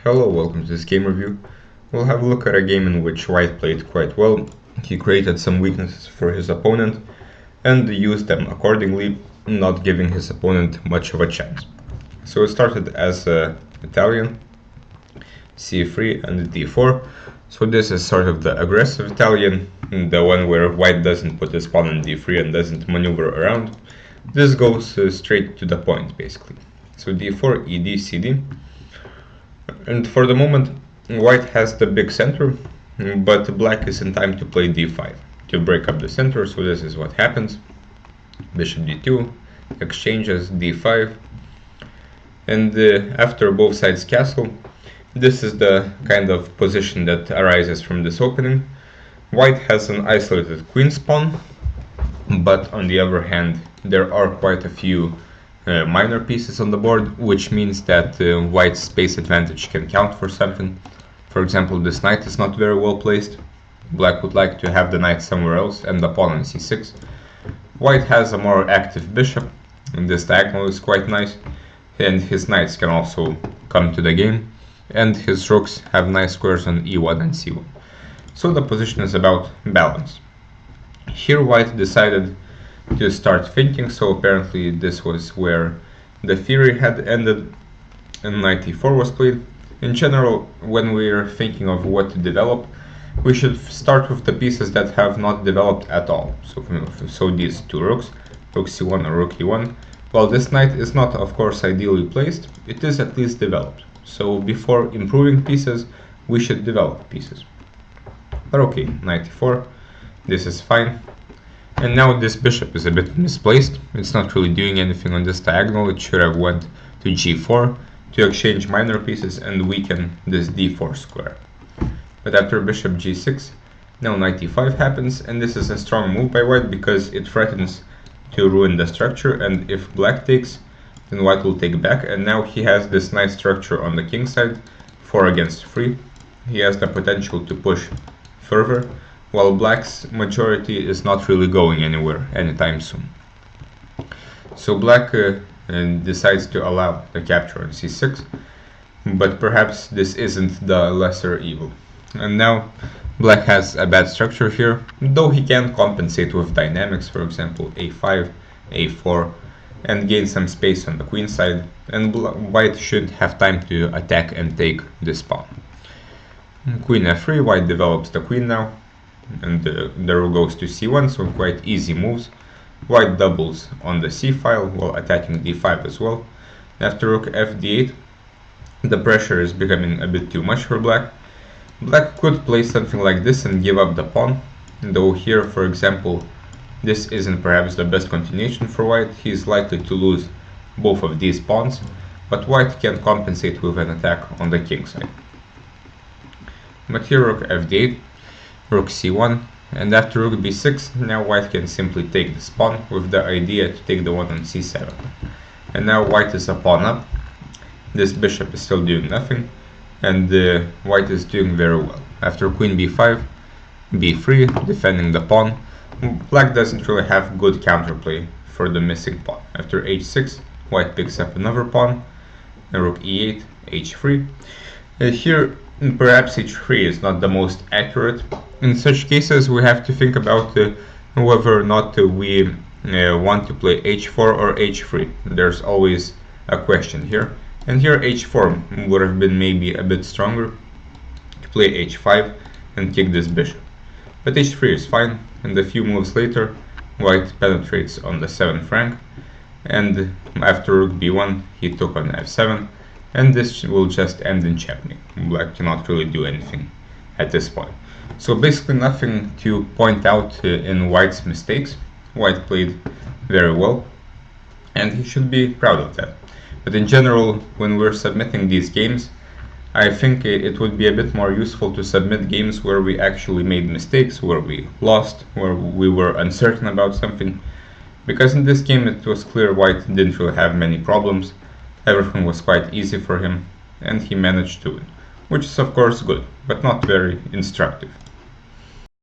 Hello, welcome to this game review. We'll have a look at a game in which White played quite well. He created some weaknesses for his opponent and used them accordingly, not giving his opponent much of a chance. So it started as Italian, c3 and d4. So this is sort of the aggressive Italian, the one where White doesn't put his pawn on d3 and doesn't maneuver around. This goes straight to the point basically. So d4, ed, cd. And for the moment, White has the big center, but Black is in time to play d5 to break up the center. So this is what happens. Bishop d2, exchanges d5, and after both sides castle, this is the kind of position that arises from this opening. White has an isolated queen pawn, but on the other hand, there are quite a few minor pieces on the board, which means that White's space advantage can count for something. For example, this knight is not very well placed. Black would like to have the knight somewhere else and the pawn on c6. White has a more active bishop, and this diagonal is quite nice, and his knights can also come to the game, and his rooks have nice squares on e1 and c1. So the position is about balance. Here White decided to start thinking, so apparently this was where the theory had ended and knight e4 was played. In general, when we're thinking of what to develop, we should start with the pieces that have not developed at all. So these two rooks, rook c1 or rook e1. While this knight is not, of course, ideally placed, it is at least developed. So before improving pieces, we should develop pieces. But okay, knight e4, this is fine. And now this bishop is a bit misplaced. It's not really doing anything on this diagonal. It should have went to g4 to exchange minor pieces and weaken this d4 square. But after bishop g6, now knight e5 happens, and this is a strong move by White because it threatens to ruin the structure, and if Black takes, then White will take back, and now he has this nice structure on the king side, 4 against 3. He has the potential to push further, while Black's majority is not really going anywhere anytime soon. So Black decides to allow the capture on c6, but perhaps this isn't the lesser evil. And now Black has a bad structure here, though he can compensate with dynamics, for example a5, a4, and gain some space on the queen side, and White should have time to attack and take this pawn. Queen f3, White develops the queen now, and the rook goes to c1, so quite easy moves. White doubles on the c file while attacking d5 as well. After rook fd8, the pressure is becoming a bit too much for Black. Black could play something like this and give up the pawn, though here, for example, this isn't perhaps the best continuation for White. He is likely to lose both of these pawns, but White can compensate with an attack on the king side. But here rook fd8, rook c1, and after rook b6, now White can simply take this pawn with the idea to take the one on c7. And now White is a pawn up. This bishop is still doing nothing, and White is doing very well. After queen b5, b3, defending the pawn, Black doesn't really have good counterplay for the missing pawn. After h6, White picks up another pawn, and rook e8, h3. Here, perhaps h3 is not the most accurate. In such cases, we have to think about whether or not we want to play h4 or h3. There's always a question here. And here h4 would have been maybe a bit stronger to play h5 and kick this bishop. But h3 is fine, and a few moves later, White penetrates on the 7th rank, and after rook b1, he took on f7, and this will just end in checkmate. Black cannot really do anything at this point. So basically nothing to point out in White's mistakes. White played very well, and he should be proud of that. But in general, when we're submitting these games, I think it would be a bit more useful to submit games where we actually made mistakes, where we lost, where we were uncertain about something. Because in this game it was clear White didn't really have many problems. Everything was quite easy for him, and he managed to win, which is of course good, but not very instructive.